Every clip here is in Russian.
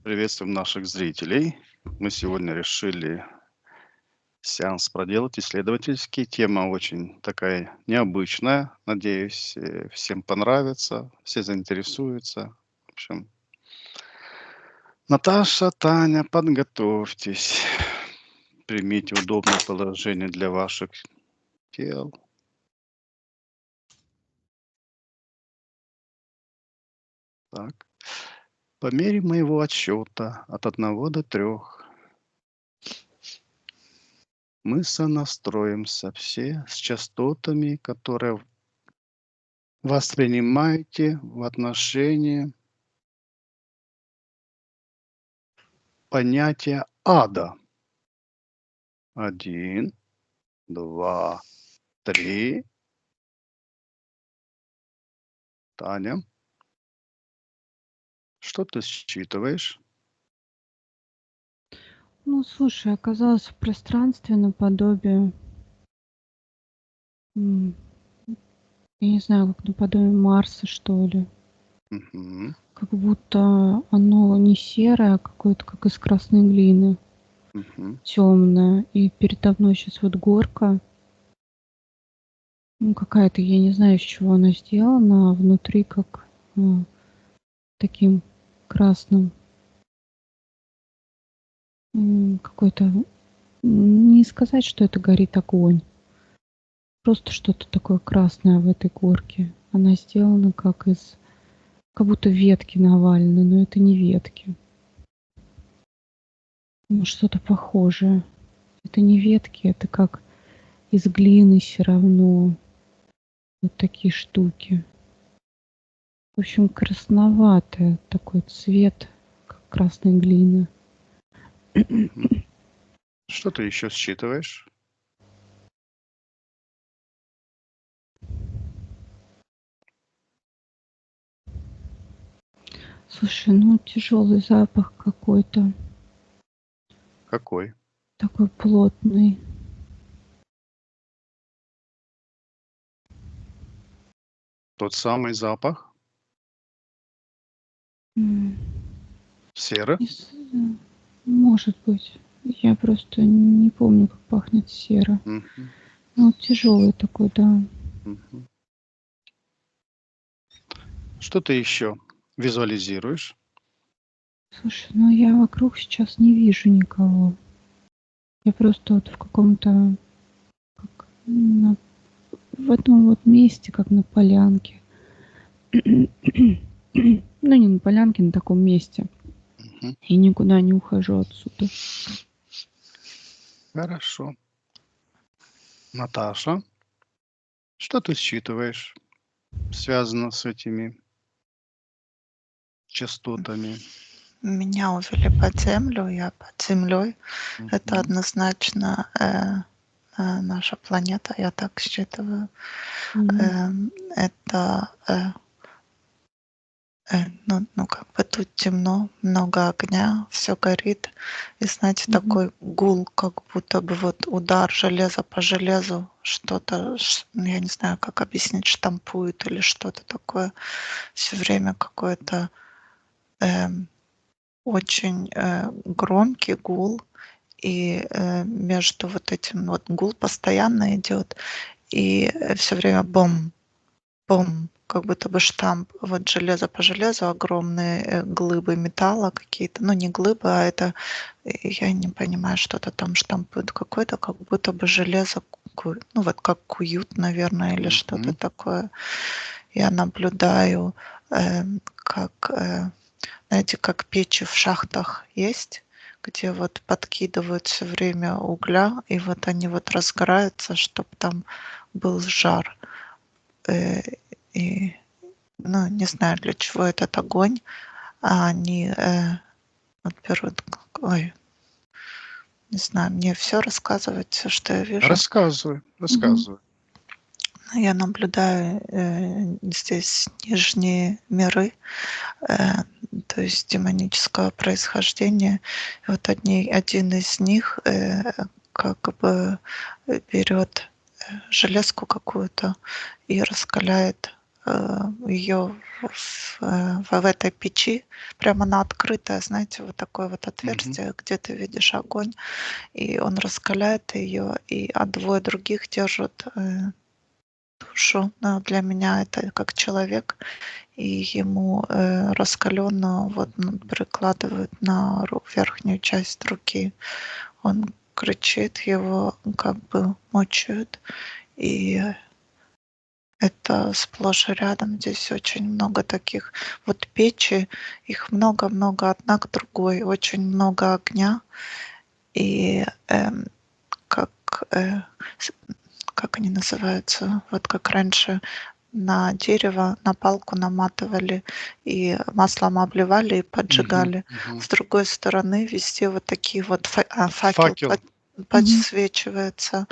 Приветствуем наших зрителей. Мы сегодня решили сеанс проделать исследовательский. Тема очень такая необычная. Надеюсь, всем понравится, все заинтересуются. В общем, Наташа, Таня, подготовьтесь. Примите удобное положение для ваших тел. Так. По мере моего отсчета от 1 до 3 мы сонастроимся все с частотами, которые воспринимаете в отношении понятия ада. 1, 2, 3. Таня, что ты считываешь? Ну, слушай, оказалось в пространстве наподобие, м, я не знаю, как наподобие Марса, что ли. Мгм, Как будто оно не серое, а какое-то, как из красной глины, мгм, темное. И передо мной сейчас вот горка, ну, какая-то, я не знаю, из чего она сделана, а внутри как таким красным, какой-то, не сказать, что это горит огонь. Просто что-то такое красное в этой горке. Она сделана как будто ветки навалены, но это не ветки. Ну, что-то похожее. Это не ветки, это как из глины все равно. Вот такие штуки. В общем, красноватый такой цвет, как красной глины. мгм. Что ты еще считываешь? Слушай, ну тяжелый запах какой-то, Какой? такой плотный. Тот самый запах? М, Серы? Может быть. Я просто не помню, как пахнет сера. Мгм, Ну, вот тяжелый такой, да. мгм. Что ты еще визуализируешь? Слушай, ну я вокруг сейчас не вижу никого. Я просто вот в каком-то, как в этом вот месте, как на полянке. Ну, не на полянке, на таком месте. Мгм. И никуда не ухожу отсюда. Хорошо. Наташа, что ты считываешь, связано с этими частотами? Меня увели под землю, я под землей. Это Мгм, однозначно наша планета, я так считываю. Мгм. Это, ну, как бы тут темно, много огня, все горит. И, знаете, Мгм. такой гул, как будто бы вот удар железа по железу, что-то, ну, я не знаю, как объяснить, штампует или что-то такое. Все время какое-то эм, очень громкий гул, и между вот этим вот гул постоянно идет, и все время бом, бом, как будто бы штамп, вот железо по железу, огромные глыбы металла какие-то, ну не глыбы, а это, я не понимаю, что-то там штампуют, какое-то, как будто бы железо, ну вот как куют, наверное, или что-то мгм, такое. Я наблюдаю, как знаете, как печи в шахтах есть, где вот подкидывают все время угля, и вот они вот разгораются, чтобы там был жар. Э, и, ну, не знаю, для чего этот огонь, а они вот берут, ой, не знаю, мне все рассказывать, все, что я вижу. Рассказывай, Мгм. рассказывай. Я наблюдаю здесь нижние миры, э, то есть демонического происхождения. И вот один из них как бы берет железку какую-то и раскаляет ее в этой печи, прямо она открытая, знаете, вот такое вот Мгм. отверстие, где ты видишь огонь, и он раскаляет ее, а двое других держат душу. Но для меня это как человек, и ему раскаленную вот прикладывают на верхнюю часть руки. Он кричит, его как бы мучают, и это сплошь и рядом. Здесь очень много таких вот печи, их много-много одна к другой, очень много огня. И как, с- как они называются, вот как раньше на дерево, на палку наматывали и маслом обливали и Мгм. поджигали. Мгм. С другой стороны везде вот такие вот факел Факел. Мгм. подсвечивается,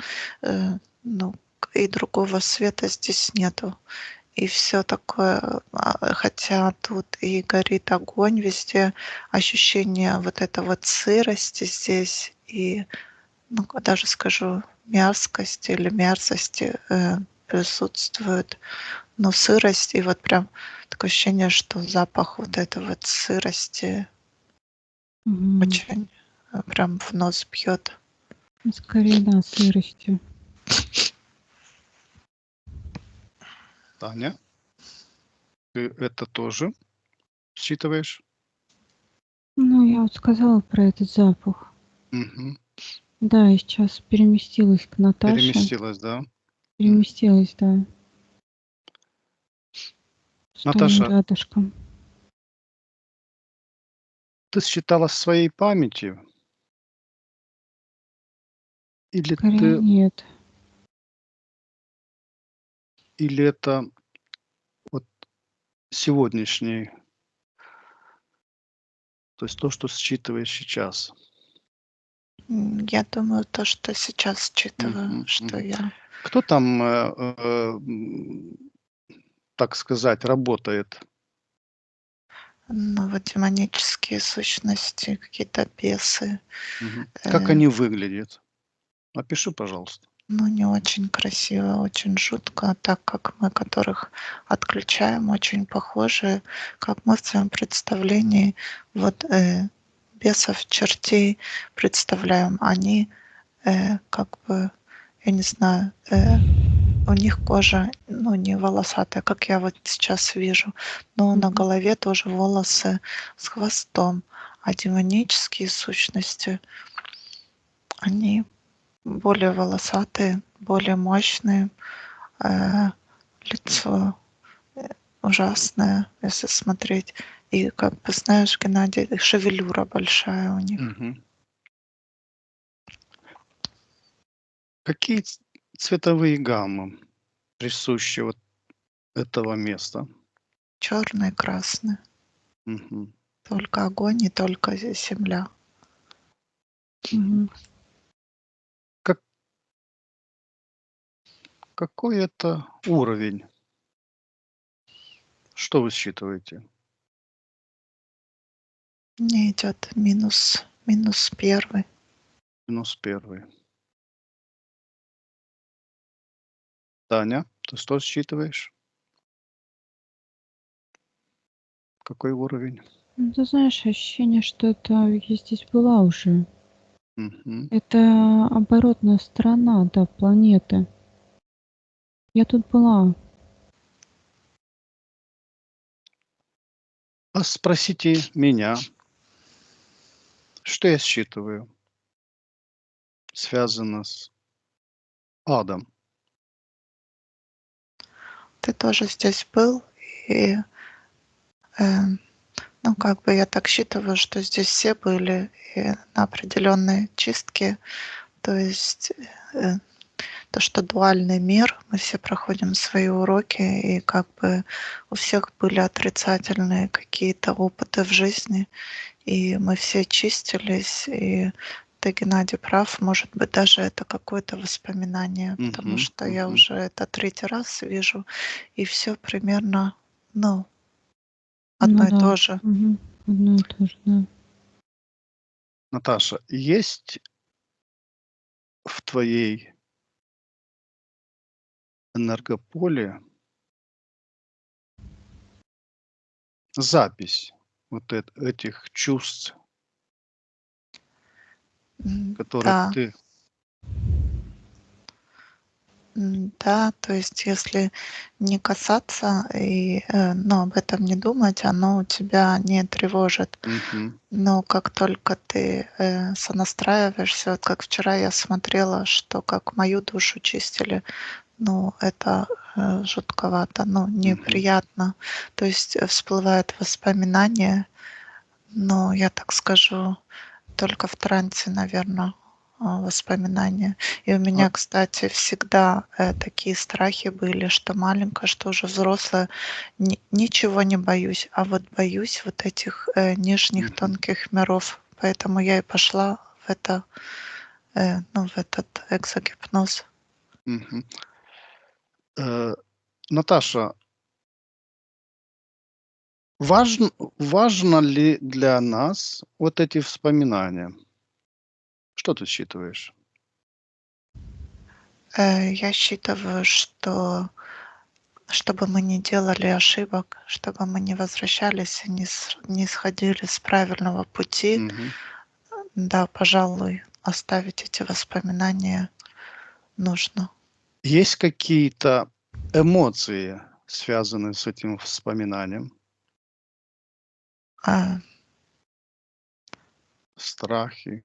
ну, и другого света здесь нету. И все такое, хотя тут и горит огонь везде, ощущение вот этой вот сырости здесь и, ну, даже скажу, мерзкости или мерзости, присутствует. Но сырость и вот прям такое ощущение, что запах вот этой вот сырости Мгм. очень, прям в нос бьет. Ну, скорее, да, сыростью. Таня, ты это тоже считываешь? Ну, я вот сказала про этот запах. Мгм. Да, я сейчас переместилась к Наташе. Переместилась, да? М. Переместилась, да. Стою Наташа, рядышком. ты считала своей памяти или Скорее ты нет. или это вот сегодняшний, то есть то, что считываешь сейчас? Я думаю, то, что сейчас считываю, Мгм, что мгм. я, Кто там, так сказать, работает? ну, вот демонические сущности, какие-то бесы, Мгм. Как э, они выглядят? Опиши, пожалуйста. ну, не очень красиво, очень жутко, так как мы которых отключаем, очень похожи, как мы в своем представлении вот бесов, чертей представляем. Они как бы, я не знаю, у них кожа, ну, не волосатая, как я вот сейчас вижу, но на Мгм. голове тоже волосы с хвостом. А демонические сущности, они более волосатые, более мощные, э, лицо ужасное, если смотреть. И как бы, знаешь, Геннадий, шевелюра большая у них. Мгм. Какие цветовые гаммы присущи вот этого места? Черные, красные. Мгм. Только огонь и только земля. Мгм. Как какой это уровень? Что вы считываете? Мне идет минус первый. -1. Таня, ты что считываешь? Какой уровень? Ну, ты знаешь, ощущение, что это я здесь была уже. Мгм. Это оборотная сторона, да, планеты. Я тут была. А спросите меня, что я считываю, связано с адом. Ты тоже здесь был, и, э, ну, как бы я так считываю, что здесь все были и на определенной чистке. То есть, э, то, что дуальный мир, мы все проходим свои уроки, и как бы у всех были отрицательные какие-то опыты в жизни, и мы все чистились, и ты, Геннадий, прав, может быть, даже это какое-то воспоминание, потому Мгм, что я мгм. уже это третий раз вижу, и все примерно, ну, одно Ну и да. то же. Мгм. Одно и то же, да. Наташа, есть в твоей энергополе запись вот этих чувств, которые Да. ты Да, то есть если не касаться и, ну, об этом не думать, оно у тебя не тревожит. Мгм. Но как только ты, сонастраиваешься, вот как вчера я смотрела, что как мою душу чистили, ну, это, жутковато, ну, Мгм. неприятно. То есть, всплывают воспоминания, но я так скажу, только в трансе, наверно, воспоминания. И у А, меня, кстати, всегда, такие страхи были, что маленькая, что уже взрослая. Ничего не боюсь, а вот боюсь вот этих, нижних мгм. тонких миров. Поэтому я и пошла в это, ну, в этот экзогипноз. Мгм. Э, Наташа, важно ли для нас вот эти вспоминания? Что ты считываешь? Я считываю, что чтобы мы не делали ошибок, чтобы мы не возвращались и не сходили с правильного пути, Мгм. да, пожалуй, оставить эти воспоминания нужно. Есть какие-то эмоции, связанные с этим вспоминанием? А, Страхи?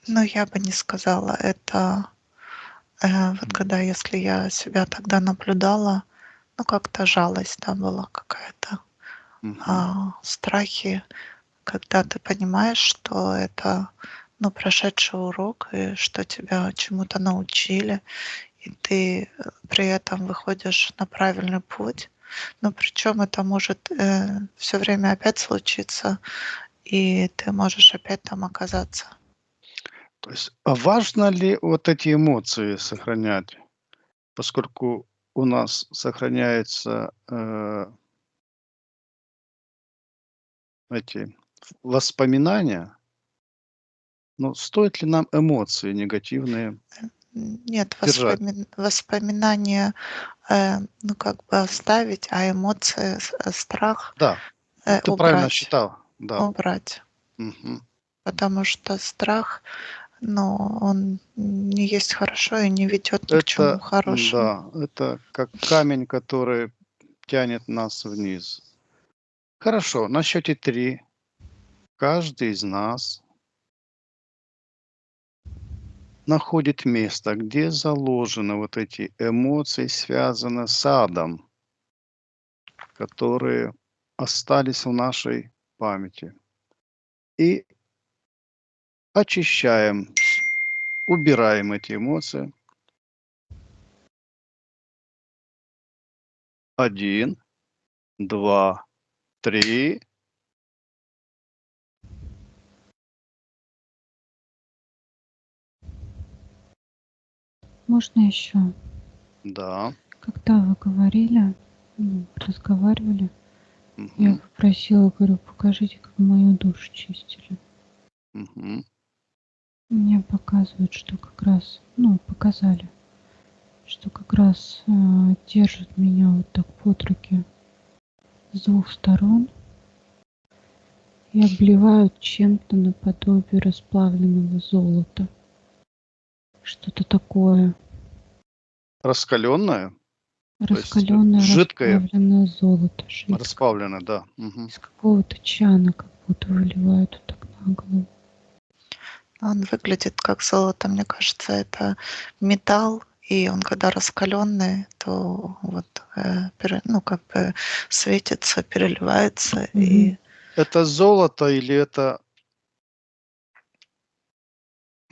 но я бы не сказала, это, вот когда если я себя тогда наблюдала, ну, как-то жалость, да, была какая-то, Мгм. страхи, когда ты понимаешь, что это, ну, прошедший урок и что тебя чему-то научили, и ты, при этом выходишь на правильный путь. Но причем это может, все время опять случиться, и ты можешь опять там оказаться. То есть, а важно ли вот эти эмоции сохранять, поскольку у нас сохраняются, эти воспоминания, но стоит ли нам эмоции негативные Нет, держать? воспоминания, ну, как бы оставить, а эмоции, страх, Да, ты правильно убрать, считал, да. убрать. Мгм. Потому что страх, ну, он не есть хорошо и не ведет ни к чему Это, хорошему. да, это как камень, который тянет нас вниз. Хорошо, на счете 3 каждый из нас находит место, где заложены вот эти эмоции, связанные с адом, которые остались в нашей памяти. И очищаем, убираем эти эмоции. 1, 2, 3. Можно еще? Да. Когда вы говорили, ну, разговаривали, я Мгм. попросила, говорю, покажите, как мою душу чистили. Мгм. Мне показывают, что как раз, ну, показали, что как раз держат меня вот так под руки с двух сторон и обливают чем-то наподобие расплавленного золота. Что-то такое Раскаленное, то есть раскаленное, жидкое, расплавленное золото жидкое. расплавленное, да. Мгм. Из какого-то чана как будто выливают вот так на голову. Он выглядит как золото, мне кажется, это металл, и он когда раскаленный, то вот, ну, как бы светится, переливается, Мгм. и Это золото или это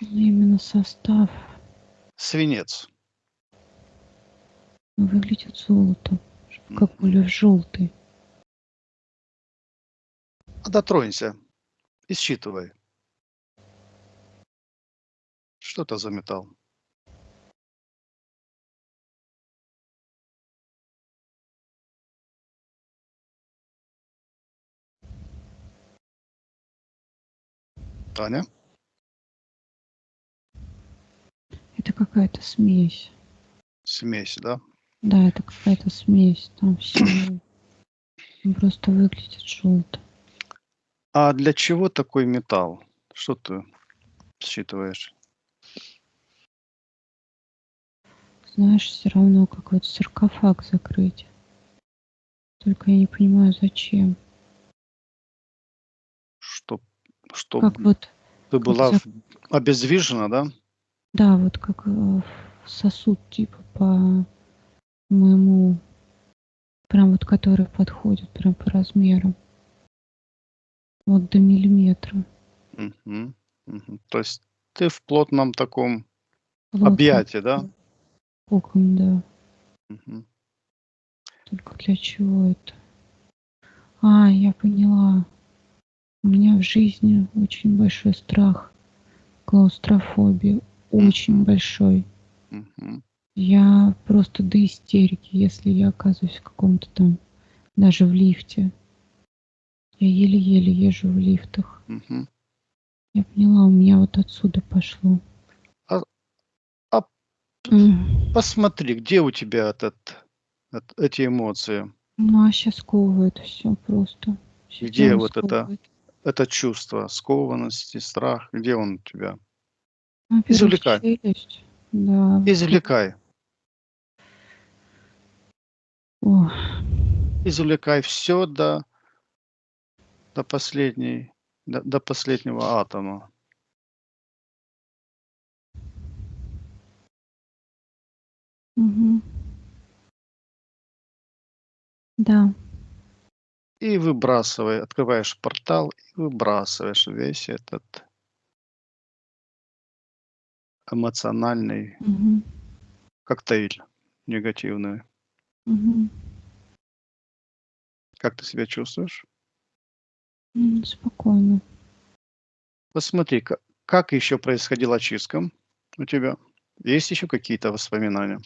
Ну, именно состав свинец? выглядит золотом, как Мгм. более желтый. А дотронься и считывай. Что это за металл? Таня? Это какая-то смесь. Смесь, да? Да, это какая-то смесь. Там все. Он просто выглядит желтым. А для чего такой металл? Что ты считываешь? Знаешь, все равно какой-то саркофаг закрыть. Только я не понимаю, зачем. Чтоб чтоб Как вот, ты как была за... обездвижена, да? Да, вот как сосуд, типа, по моему, прям вот который подходит, прям по размеру. Вот до миллиметра. Мгм, мгм. То есть ты в плотном таком Плотно. объятии, да? Кокон, да. Мгм. Только для чего это? А, я поняла. У меня в жизни очень большой страх. Клаустрофобия. Очень Мгм. большой. Мгм. Я просто до истерики, если я оказываюсь в каком-то там, даже в лифте. Я еле-еле езжу в лифтах. Мгм. Я поняла, у меня вот отсюда пошло. А а М. посмотри, где у тебя эти эмоции? Ну, а щас сковывает всё просто. Всё Где тело вот сковывает. это чувство скованности, страх? Где он у тебя? Во-первых, Извлекай, челюсть. Да, во-вторых. извлекай, Ох. извлекай все до последней до последнего атома. Мгм. Да. И выбрасывай, открываешь портал и выбрасываешь весь этот эмоциональный Мгм. коктейль негативный. Мгм. Как ты себя чувствуешь? Спокойно. Посмотри, как еще происходила очистка у тебя? Есть еще какие-то воспоминания?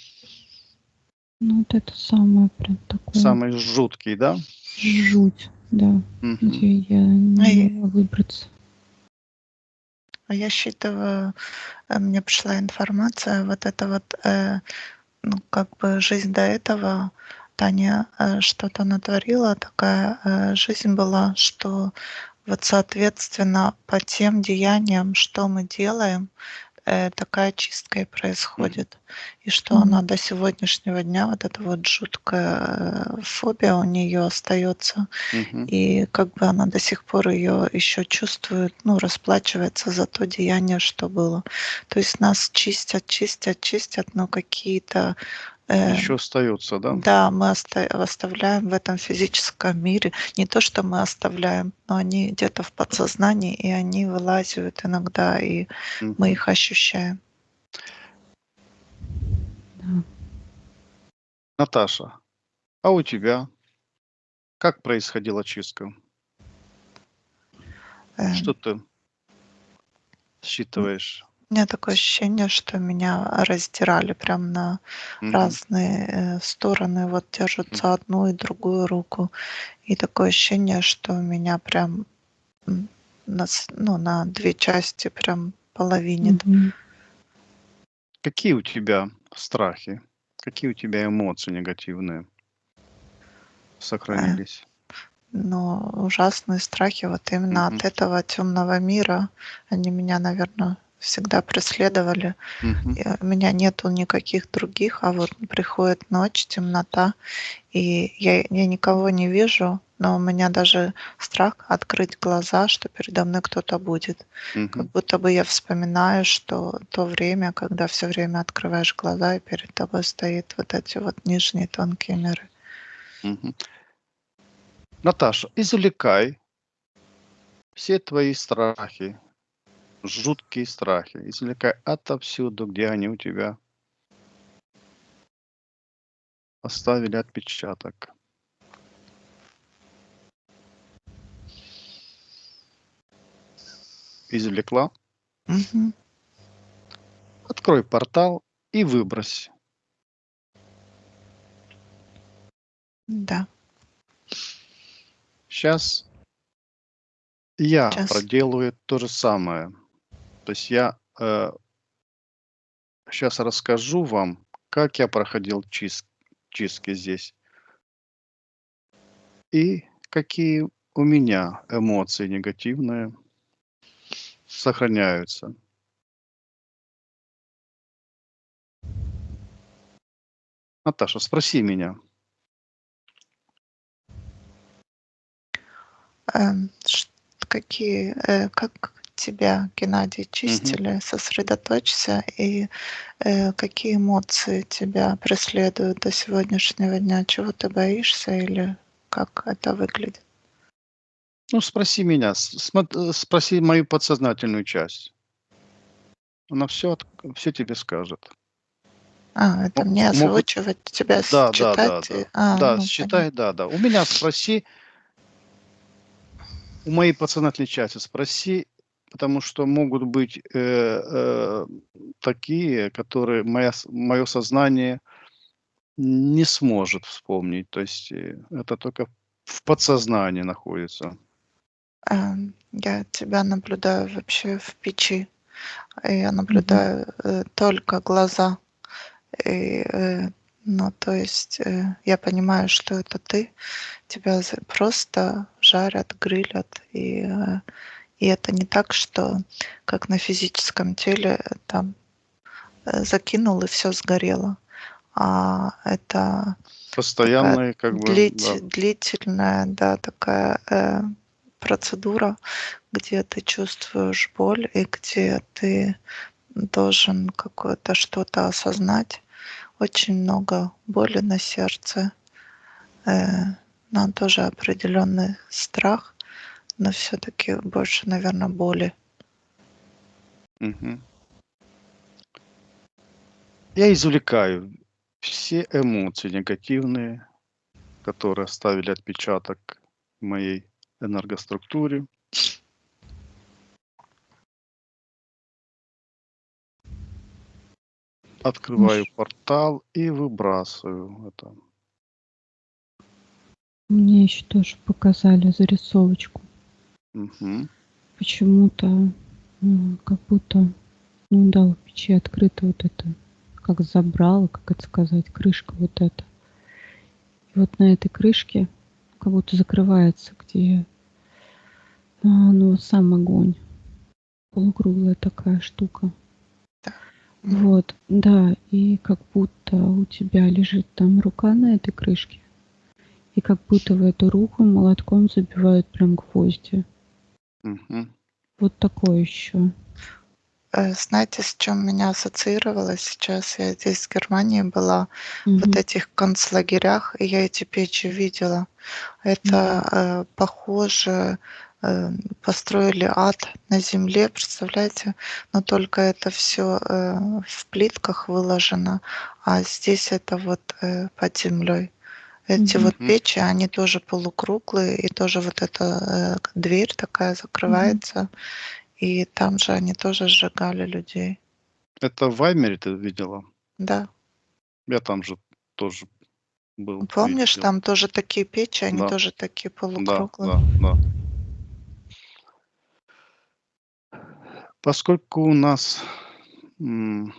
Ну, вот это самое прям такое Самый жуткий, да? жуть, да, Мгм. где я не И могла выбраться. я считываю, мне пришла информация, вот это вот, ну, как бы жизнь до этого, Таня, что-то натворила, такая, жизнь была, что вот соответственно по тем деяниям, что мы делаем, такая чистка и Мгм. происходит. И что Мгм. она до сегодняшнего дня, вот эта вот жуткая, фобия у нее остается. Мгм. И как бы она до сих пор ее еще чувствует, ну, расплачивается за то деяние, что было. То есть нас чистят, чистят, чистят, но какие-то, э, Еще остается, да? да, мы оставляем в этом физическом мире. Не то, что мы оставляем, но они где-то в подсознании, и они вылазят иногда, и мы Мгм. их ощущаем. Да. Наташа, а у тебя как происходила чистка? Э, Что ты м, считываешь? у меня такое ощущение, что меня раздирали прям на Мгм. разные, стороны. Вот держат М. за одну и другую руку. И такое ощущение, что меня прям, ну, на 2 части прям половинит. Мгм. Какие у тебя страхи? Какие у тебя эмоции негативные Э, сохранились? но ужасные страхи вот именно Мгм. от этого темного мира, они меня, наверно, всегда преследовали. Мгм. У меня нету никаких других, а вот приходит ночь, темнота, и я никого не вижу, но у меня даже страх открыть глаза, что передо мной кто-то будет. Как Мгм. будто бы я вспоминаю, что то время, когда все время открываешь глаза, и перед тобой стоит вот эти вот нижние тонкие миры. Мгм. Наташа, извлекай все твои страхи, жуткие страхи, извлекай отовсюду, где они у тебя оставили отпечаток. Извлекла, Мгм. открой портал и выбрось. Да. Сейчас я Сейчас. проделаю то же самое. То есть я сейчас расскажу вам, как я проходил чистки здесь. и какие у меня эмоции негативные сохраняются. Наташа, спроси меня. Ш какие, как тебя, Геннадий, Мгм. чистили? Сосредоточься, и, какие эмоции тебя преследуют до сегодняшнего дня? Чего ты боишься или как это выглядит? Ну, спроси меня, спроси мою подсознательную часть. Она все тебе скажет. Это мне Могут озвучивать, тебя да, да, да, читать да. Да, ну, понятно. считай, да, да. У меня спроси, у моей подсознательной части спроси, потому что могут быть, такие, которые мое сознание не сможет вспомнить. То есть, это только в подсознании находится. Я тебя наблюдаю вообще в печи. Я Мгм. наблюдаю, только глаза. И, ну, то есть, я понимаю, что это ты. Тебя просто жарят, грилят. И это не так, что как на физическом теле там, закинул и все сгорело. Это такая Постоянные, как бы, да. длительная, да, такая, процедура, где ты чувствуешь боль и где ты должен какое-то что-то осознать. Очень много боли на сердце, но тоже определенный страх, но все-таки больше, наверное, боли. Мгм. Я извлекаю все эмоции негативные, которые оставили отпечаток в моей энергоструктуре. Открываю Знаешь, портал и выбрасываю это. мне еще тоже показали зарисовочку. Мгм. Почему-то, как будто, ну да, у печи открыта вот это, как забрала, как это сказать, крышка вот эта. И вот на этой крышке как будто закрывается, где, ну, сам огонь. Полукруглая такая штука. Да. Мгм. Вот, да, и как будто у тебя лежит там рука на этой крышке, и как будто в эту руку молотком забивают прям гвозди. Мгм. Вот такое еще. Знаете, с чем меня ассоциировалось сейчас? Я здесь, в Германии была, в вот Мгм. этих концлагерях, и я эти печи видела. Мгм. Это, похоже, построили ад на земле, представляете? Но только это все в плитках выложено, а здесь это вот, под землей. Эти Мгм. вот Мгм. печи, они тоже полукруглые, и тоже вот эта, дверь такая Мгм. закрывается, и там же они тоже сжигали людей. Это в Ваймере ты видела? Да. Я там же тоже был, Помнишь, видел. там тоже такие печи, они Да, тоже такие да, полукруглые. да, да. Поскольку у нас, м,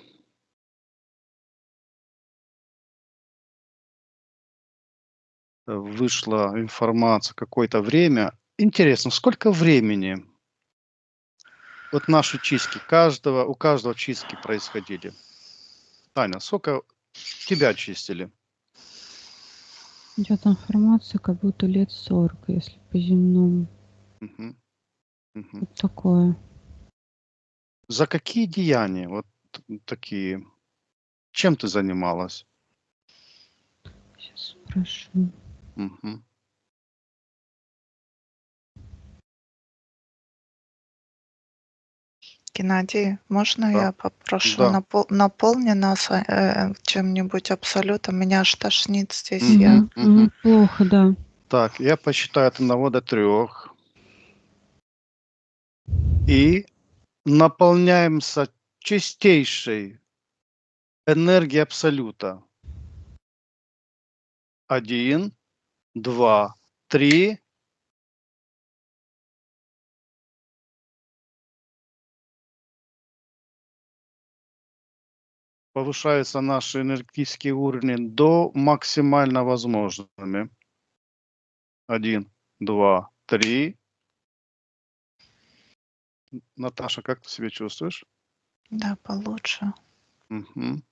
вышла информация какое-то время, интересно, сколько времени вот наши чистки, у каждого чистки происходили? Таня, сколько тебя чистили? Идет информация, как будто лет 40, если по земному. Мгм, мгм. Вот такое. За какие деяния вот такие? Чем ты занималась? Сейчас спрошу. Мгм. Геннадий, можно Да, я попрошу, да. наполни нас, чем-нибудь абсолютом? Меня аж тошнит здесь. Мгм, Мгм. мгм. Плохо, да. Так, я посчитаю от 1 до 3 и наполняемся чистейшей энергией абсолюта. 1, 2, 3. Повышаются наши энергетические уровни до максимально возможными. 1, 2, 3. Наташа, как ты себя чувствуешь? Да, получше. Мгм.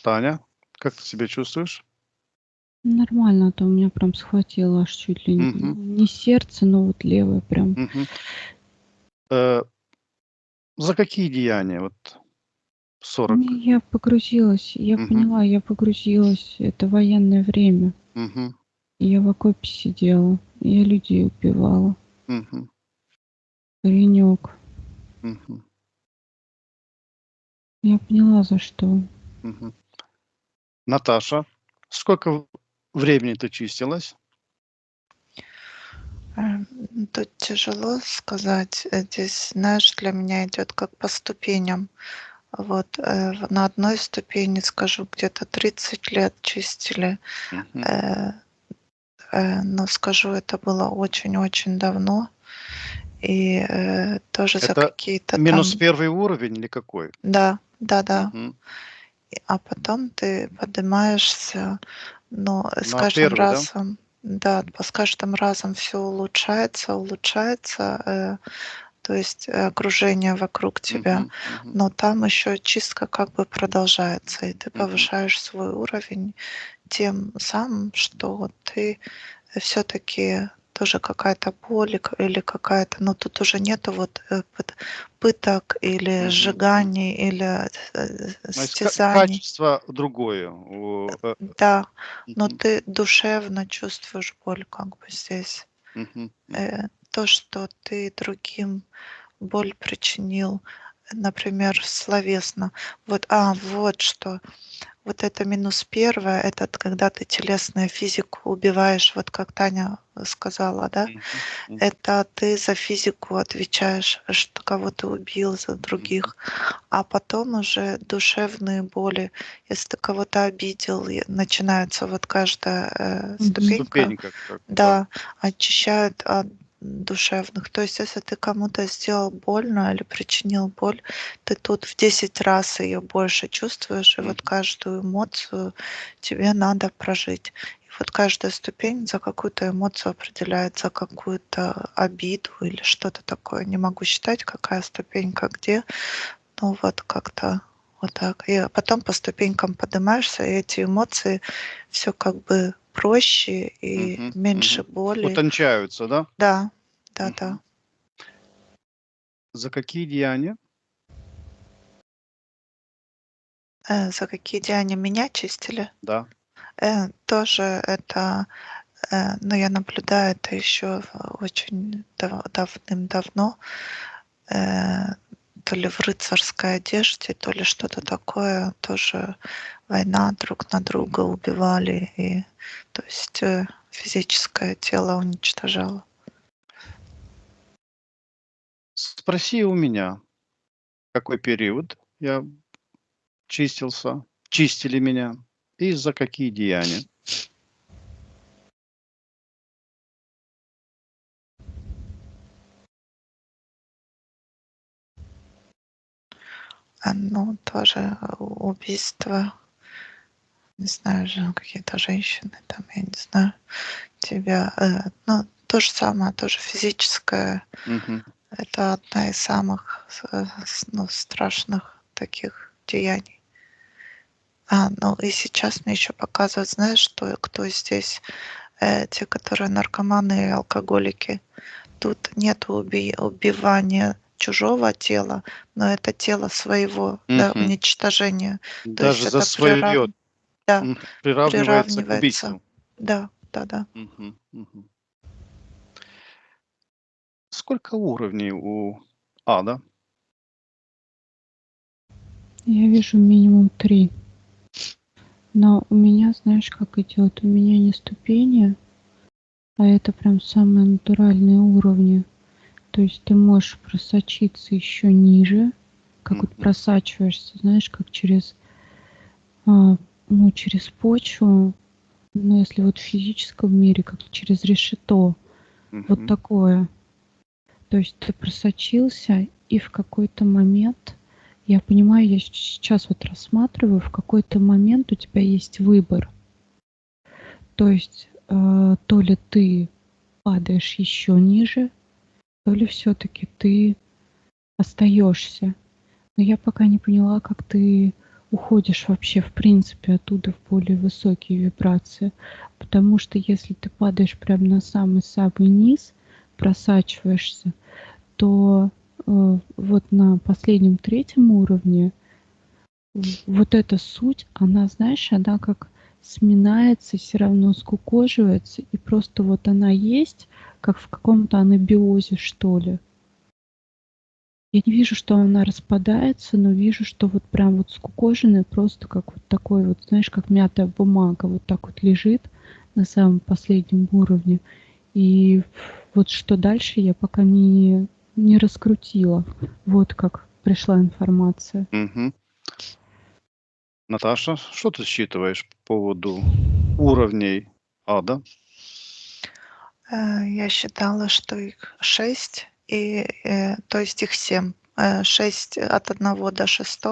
Таня, как ты себя чувствуешь? Нормально, а то у меня прям схватило аж чуть ли Мгм. не сердце, но вот левое прям. Мгм. Э, за какие деяния? Вот 40. Я погрузилась, я Мгм. поняла, я погрузилась. Это военное время. Мгм. И я в окопе сидела, я людей убивала. Мгм. Паренек. Мгм. Я поняла, за что. Мгм. Наташа, сколько времени ты чистилась? Тут тяжело сказать. Здесь, знаешь, для меня идет как по ступеням. Вот на одной ступени, скажу, где-то 30 лет чистили. Мгм. Э, но скажу, это было очень-очень давно. И тоже за Это какие-то минус там... первый уровень или какой? Да, да-да. Мгм. А потом ты поднимаешься, но с На каждым первый, да? разом, да, с каждым разом все улучшается, улучшается, то есть окружение вокруг тебя, Мгм. Мгм. но там еще чистка как бы продолжается, и ты Мгм. повышаешь свой уровень тем самым, что ты все-таки тоже какая-то боль или какая-то, но тут уже нету вот пыток или Мгм. Мгм. сжиганий или То есть стязаний. качество другое. Да, но Мгм. ты душевно чувствуешь боль как бы здесь. Мгм. Мгм. То, что ты другим боль причинил, например, словесно. Вот, вот что. Вот это минус первое, это когда ты телесную физику убиваешь, вот как Таня сказала, да? Мгм. Мгм. Это ты за физику отвечаешь, что кого ты убил, за Мгм. других. А потом уже душевные боли. Если ты кого-то обидел, и начинается вот каждая Мгм. ступенька, Ступенька как, да. да, очищают от душевных. То есть, если ты кому-то сделал больно или причинил боль, ты тут в 10 раз ее больше чувствуешь, и вот Мгм. каждую эмоцию тебе надо прожить. И вот каждая ступень за какую-то эмоцию определяет, за какую-то обиду или что-то такое. Не могу считать, какая ступенька где, ну вот как-то вот так. И потом по ступенькам поднимаешься, и эти эмоции все как бы проще и Мгм. меньше Мгм. боли. Утончаются, да? Да, да-да. Мгм. За какие деяния? За какие деяния меня чистили? Да. Тоже это, ну, я наблюдаю это еще очень давным-давно, э, то ли в рыцарской одежде, то ли что-то такое. Тоже война, друг на друга убивали, и то есть физическое тело уничтожало. Спроси у меня, какой период я чистили меня и за какие деяния. Ну, тоже убийство, не знаю, какие-то женщины, там, я не знаю, тебя, ну, то же самое, тоже физическое. Мгм. Это одна из самых, ну, страшных таких деяний. Ну и сейчас мне еще показывают, знаешь, что кто здесь, те, которые наркоманы и алкоголики. Тут нет убивания чужого тела, но это тело своего, да, Мгм. уничтожения. То есть Даже за это свое да, приравнивается к приравнивается. убийству. Да, да-да. Мгм. Мгм. Сколько уровней у ада? Я вижу минимум 3. Но у меня, знаешь, как идет? У меня не ступени, а это прям самые натуральные уровни. То есть ты можешь просочиться еще ниже, как вот Мгм. просачиваешься, знаешь, как через, ну, через почву, ну, если вот в физическом мире, как через решето, вот Мгм. такое. То есть ты просочился, и в какой-то момент, я понимаю, я сейчас вот рассматриваю, в какой-то момент у тебя есть выбор. То есть то ли ты падаешь еще ниже, то ли все-таки ты остаешься. Но я пока не поняла, как ты уходишь вообще в принципе оттуда в более высокие вибрации. Потому что если ты падаешь прямо на самый-самый низ, просачиваешься, то вот на последнем третьем уровне вот эта суть, она, знаешь, она как сминается, все равно скукоживается, и просто вот она есть, как в каком-то анабиозе, что ли. Я не вижу, что она распадается, но вижу, что вот прям вот скукоженная, просто как вот такой вот, знаешь, как мятая бумага, вот так вот лежит на самом последнем уровне. И вот что дальше я пока не раскрутила. Вот как пришла информация. Мгм. Наташа, что ты считываешь по поводу уровней ада? Я считала, что их 6, то есть их 7. 6 от 1 до 6,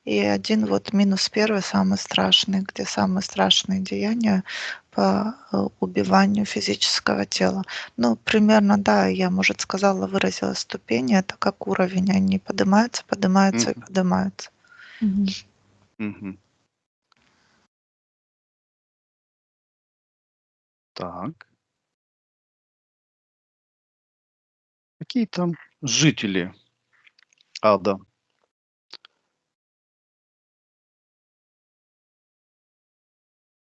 и 1 вот минус 1 самый страшный, где самые страшные деяния по убиванию физического тела. Ну, примерно, да, я, может, сказала, выразила ступени, это как уровень, они поднимаются, поднимаются и Мгм. поднимаются. Мгм. Мгм. Так. Какие там жители ада?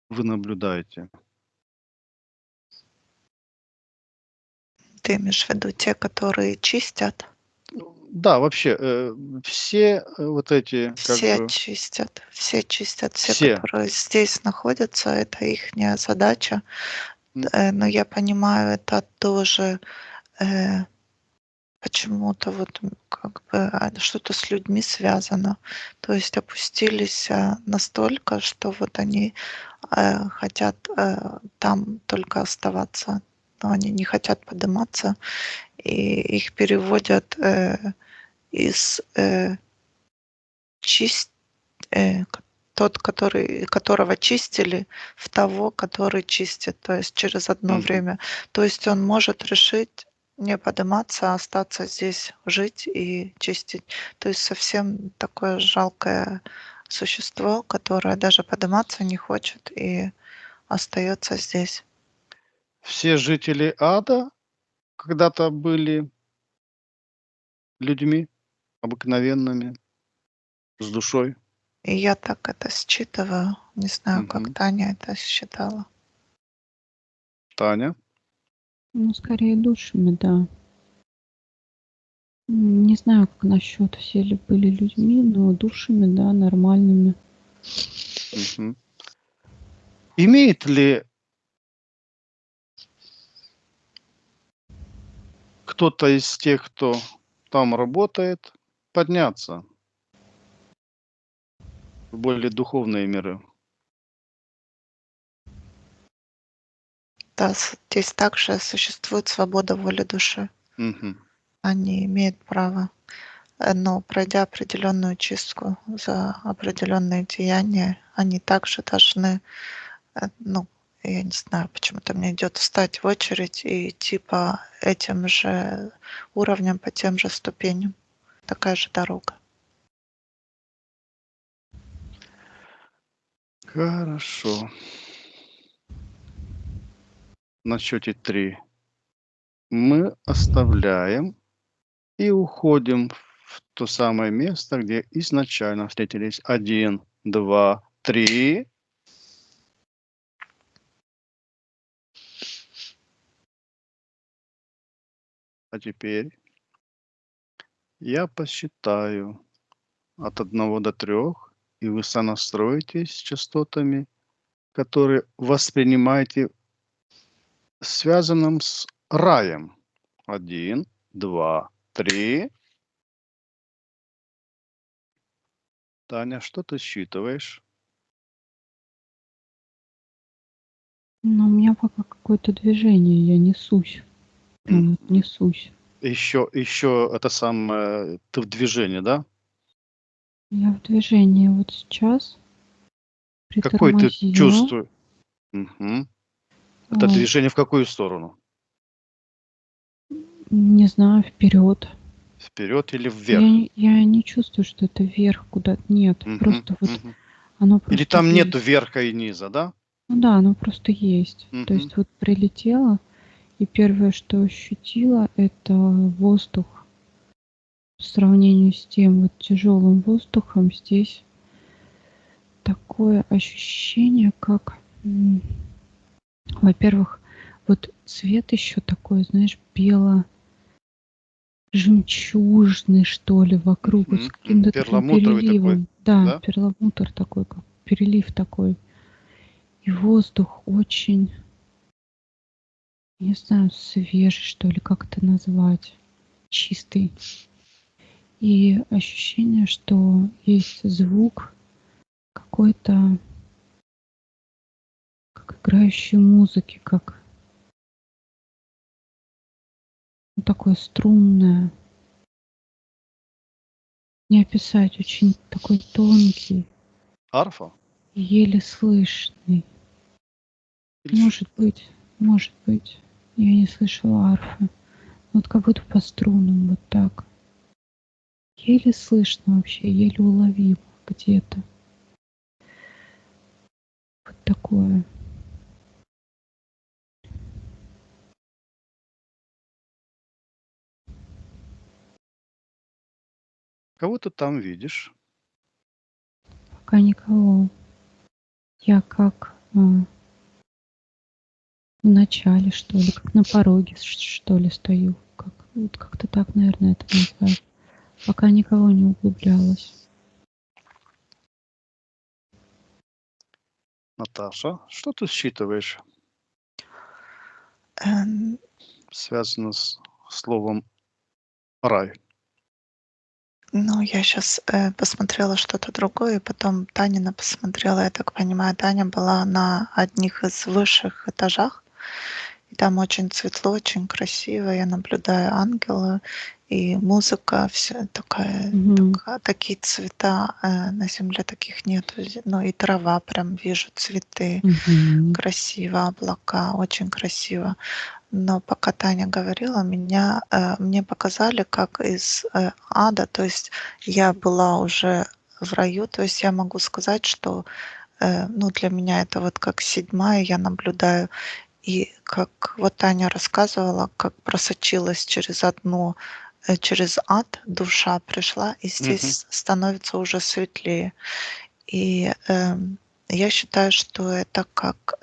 Вы наблюдаете? Ты имеешь в виду те, которые чистят? Да, вообще, все вот эти, как Все бы, чистят, все чистят, все, все. которые здесь находятся, это ихняя задача. М, Но я понимаю, это тоже почему-то вот как бы что-то с людьми связано. То есть опустились настолько, что вот они хотят там только оставаться, но они не хотят подниматься, и их переводят из чист тот, которого чистили, в того, который чистит, то есть через одно мгм. время. То есть он может решить не подниматься, а остаться здесь, жить и чистить. То есть совсем такое жалкое существо, которое даже подниматься не хочет и остается здесь. Все жители ада когда-то были людьми обыкновенными, с душой. И я так это считываю. Не знаю, как Мгм. Таня это считала. Таня? Ну, скорее душами, да. Не знаю, как насчет все ли были людьми, но душами, да, нормальными. Мгм. Имеет ли кто-то из тех, кто там работает, подняться в более духовные миры? Да, здесь также существует свобода воли души. Мгм. Они имеют право, но пройдя определенную чистку за определенные деяния, они также должны, ну, я не знаю, почему-то мне идет встать в очередь и идти по этим же уровням, по тем же ступеням. Такая же дорога. Хорошо. На счете 3 мы оставляем и уходим в то самое место, где изначально встретились. 1, 2, 3. А теперь я посчитаю от 1 до 3, и вы сонастроитесь с частотами, которые воспринимаете связанным с раем. 1, 2, 3. Таня, что ты считываешь? Но у меня пока какое-то движение, я несусь. Прям вот несусь. Еще это самое, ты в движении, да? Я в движении вот сейчас Какой ты притормозила. чувствуешь? Мгм. Это А, движение в какую сторону? Не знаю, вперед. Вперед или Я, вверх? я не чувствую, что это вверх куда-то. Нет, Мгм, просто вот мгм. оно Или просто там нету есть. верха и низа, да? Ну да, оно просто есть. То Мгм. есть вот прилетело, и первое, что ощутила, это воздух. По сравнению с тем вот тяжелым воздухом здесь такое ощущение, как, во-первых, вот цвет еще такой, знаешь, бело-жемчужный, что ли, вокруг, вот с каким-то таким Перламутровый такой, переливом. Да, да? перламутр такой, как перелив такой. И воздух очень, не знаю, свежий, что ли, как это назвать, чистый. И ощущение, что есть звук какой-то, как играющей музыки, как ну, такое струнное. Не описать, очень такой тонкий, Арфа? еле слышный. Или Может быть, может быть, я не слышала арфы. Вот как будто по струнам, вот так. Еле слышно вообще, еле уловимо где-то. Вот такое. кого ты там видишь? Пока никого. Я как в начале, что ли, как на пороге, что ли, стою. Как, вот как-то так, наверное, это назвать. Пока никого не углублялась. Наташа, что ты считываешь, Эм, связано с словом рай? Ну, я сейчас посмотрела что-то другое, потом Танина посмотрела. Я так понимаю, Таня была на одних из высших этажах. И там очень светло, очень красиво. Я наблюдаю ангела, и музыка вся такая, Мгм. такие цвета на земле таких нет. Ну и трава прям вижу, цветы, Мгм. красиво, облака, очень красиво. Но пока Таня говорила, мне показали, как из ада, то есть я была уже в раю, то есть я могу сказать, что ну, для меня это вот как седьмая, я наблюдаю и как вот Таня рассказывала, как просочилась через одно, через ад душа пришла, и Мгм. здесь становится уже светлее. И я считаю, что это как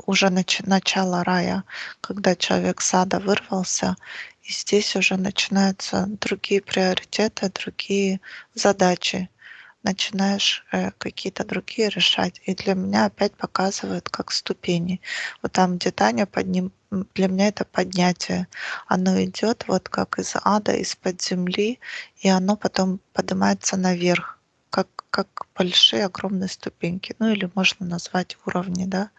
уже начало рая, когда человек с ада вырвался, и здесь уже начинаются другие приоритеты, другие задачи начинаешь какие-то другие решать. И для меня опять показывают как ступени. Вот там, где Таня для меня это поднятие. Оно идет вот как из ада, из-под земли, и оно потом поднимается наверх, как большие огромные ступеньки. Ну или можно назвать уровни, да.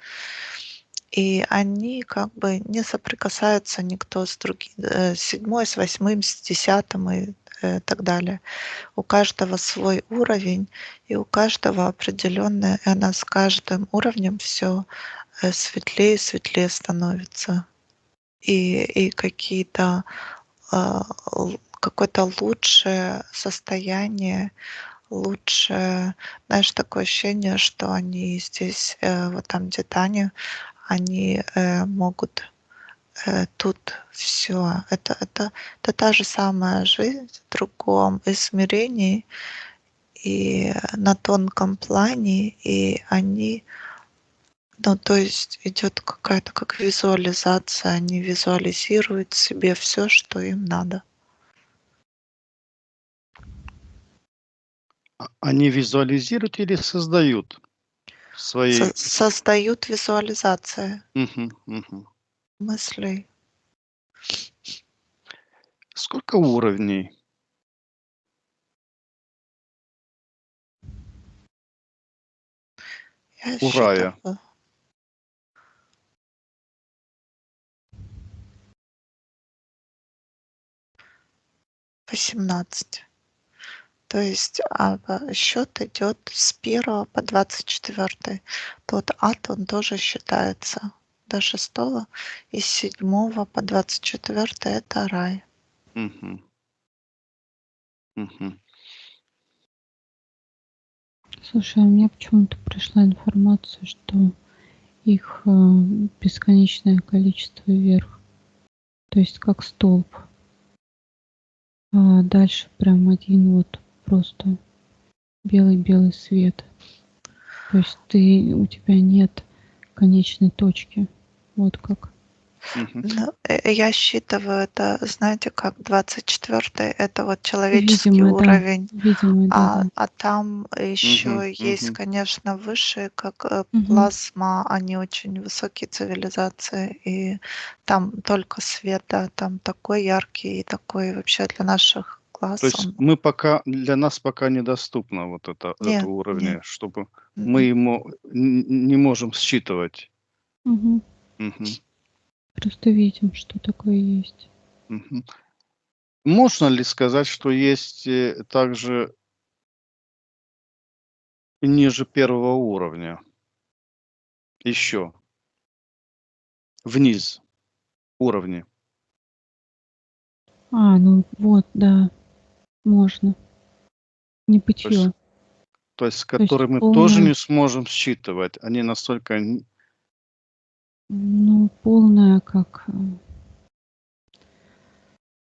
И они как бы не соприкасаются никто с другим, с седьмой, с восьмым, с десятым и так далее. У каждого свой уровень, и у каждого определенное, и она с каждым уровнем все светлее и светлее становится. И какие-то какое-то лучшее состояние, лучшее, знаешь, такое ощущение, что они здесь, вот там, где Таня, они могут тут все. Это та же самая жизнь в другом измерении, и на тонком плане, и они, ну, то есть идет какая-то как визуализация, они визуализируют себе все, что им надо. Они визуализируют или создают свои... Создают визуализации Мгм, мгм. мыслей. Сколько уровней Я у рая? считала 18. То есть счет идет с 1 по 24. Тот ад, он тоже считается до 6, и с 7 по 24 это рай. Мгм. Мгм. Слушай, а мне почему-то пришла информация, что их бесконечное количество вверх. То есть как столб. А дальше прям один вот просто белый-белый свет. То есть у тебя нет конечной точки. Вот как. Мгм. Ну, я считываю это, знаете, как 24 это вот человеческий Видимый, да. уровень, Видимый, да. а там еще Мгм. есть, Мгм. конечно, высшие, как Мгм. плазма, они очень высокие цивилизации, и там только свет, да, там такой яркий и такой вообще для наших То глаз есть он. для нас пока недоступно вот это Нет, нет. уровня, чтобы мы Мгм. ему не можем считывать. Мгм. Мгм. Просто видим, что такое есть. Мгм. Можно ли сказать, что есть, также ниже первого уровня? Еще вниз уровни. Ну вот, да, можно. То есть Небытие. То есть которые мы тоже полное, не сможем считывать. Они настолько полное как,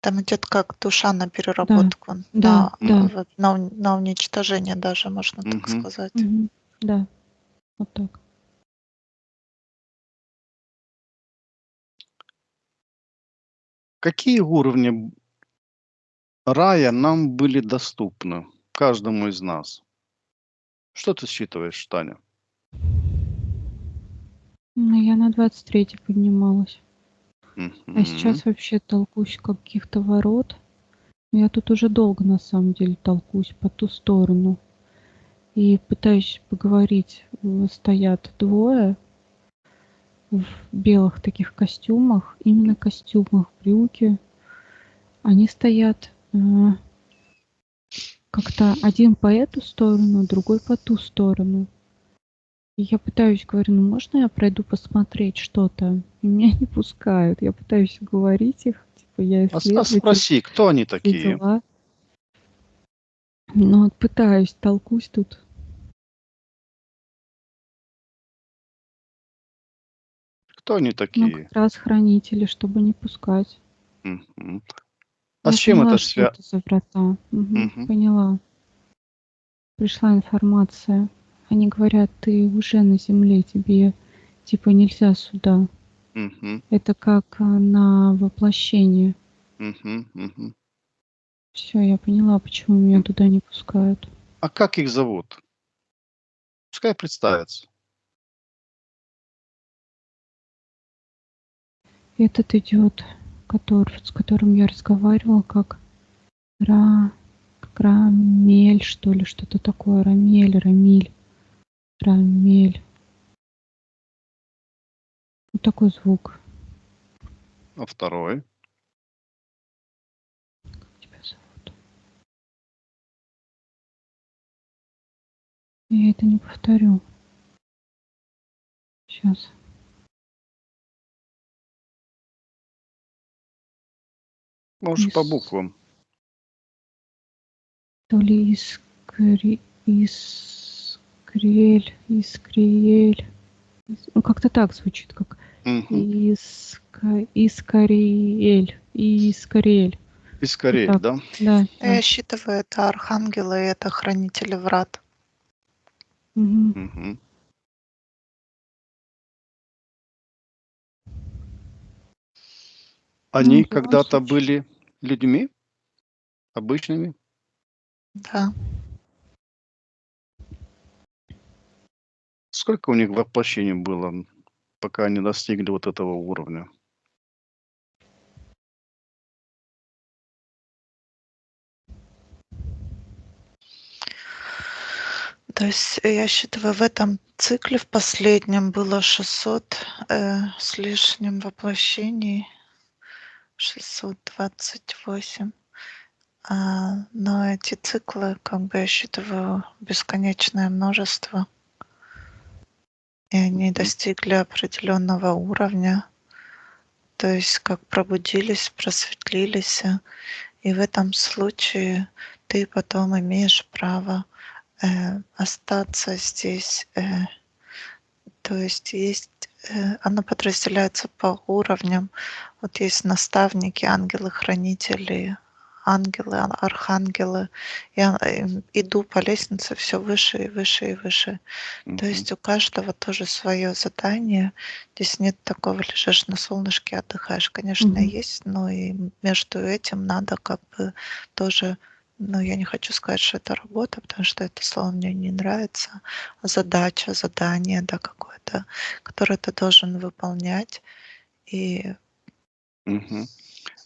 Там идет как душа на да, переработку, да, да. вот на уничтожение даже, можно так Мгм. сказать. Мгм. Да, вот так. Какие уровни рая нам были доступны, каждому из нас? Что ты считываешь, Таня? Я на 23 поднималась. А Мгм. сейчас вообще толкусь у каких-то ворот. Я тут уже долго на самом деле толкусь по ту сторону. И пытаюсь поговорить. Стоят двое в белых таких костюмах. Именно костюмах, брюки. Они стоят как-то один по эту сторону, другой по ту сторону. И я пытаюсь, говорю, можно я пройду посмотреть что-то? И меня не пускают. Я пытаюсь уговорить их, типа, я исследователь, Спроси, кто они все такие? дела. Ну вот пытаюсь, толкусь тут. Кто они Ну, как такие? раз хранители, чтобы не пускать. Мгм. А с Я чем поняла, это что связано? это за врата. Поняла. Пришла информация. Они говорят, ты уже на земле, тебе типа нельзя сюда. Это как на воплощение. Все, я поняла, почему меня туда не пускают. А как их зовут? Пускай представятся. Этот идет, с которым я разговаривала, как Рамель, что ли, что-то такое. Рамиль. Рамель. Вот такой звук. А второй? Как тебя зовут? Я это не повторю. Сейчас. Можешь по буквам. То ли Искриэль. Ну, как-то так звучит, как Мгм. Искариэль. Вот Искорель, так. да? Да, Я да. считываю, это архангелы, это хранители врат. Мгм. Мгм. Ну, Они в любом когда-то случае. были людьми обычными? Да. Сколько у них воплощений было, пока они достигли вот этого уровня? То есть я считаю, в этом цикле в последнем было 600 с лишним воплощений, 628. Но эти циклы, как бы я считаю, бесконечное множество. и они Мгм. достигли определенного уровня, то есть как пробудились, просветлились, и в этом случае ты потом имеешь право остаться здесь. То есть оно подразделяется по уровням. Вот есть наставники, ангелы-хранители, ангелы, архангелы. Я иду по лестнице все выше и выше и выше. То Мгм. есть у каждого тоже свое задание. Здесь нет такого, лежишь на солнышке, отдыхаешь. Конечно, Мгм. есть, но и между этим надо как бы тоже, ну, я не хочу сказать, что это работа, потому что это слово мне не нравится, а задача, задание, да, какое-то, которое ты должен выполнять. И, Мгм.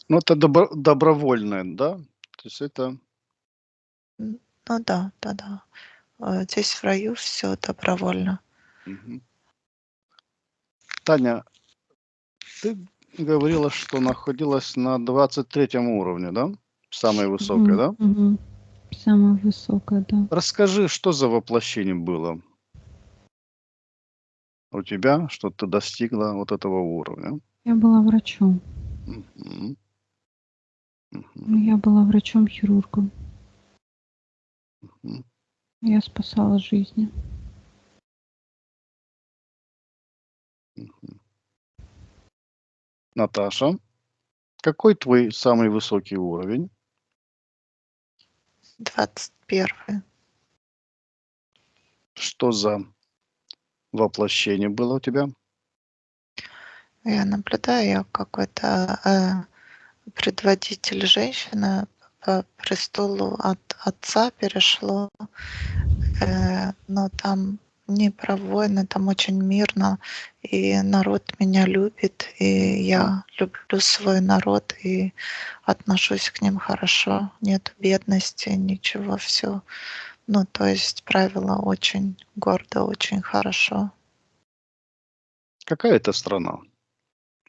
Ну, это добровольное, да? То есть это ну да, да-да. Здесь в раю все добровольно. мгм. Таня, ты говорила, что находилась на 23 уровне, да? Самое высокое, Мгм. да? Мгм. Самая высокая, да. Расскажи, что за воплощение было у тебя, что ты достигла вот этого уровня? Я была врачом. Мгм. Мгм. Я была врачом-хирургом. Мгм. Я спасала жизни. Мгм. Наташа, какой твой самый высокий уровень? 21. Что за воплощение было у тебя? Я наблюдаю, я какой-то предводитель женщина по престолу от отца перешло, но там не про войны, там очень мирно, и народ меня любит, и М. я люблю свой народ и отношусь к ним хорошо. Нет бедности, ничего, все. Ну, то есть правила очень гордо, очень хорошо. Какая это страна?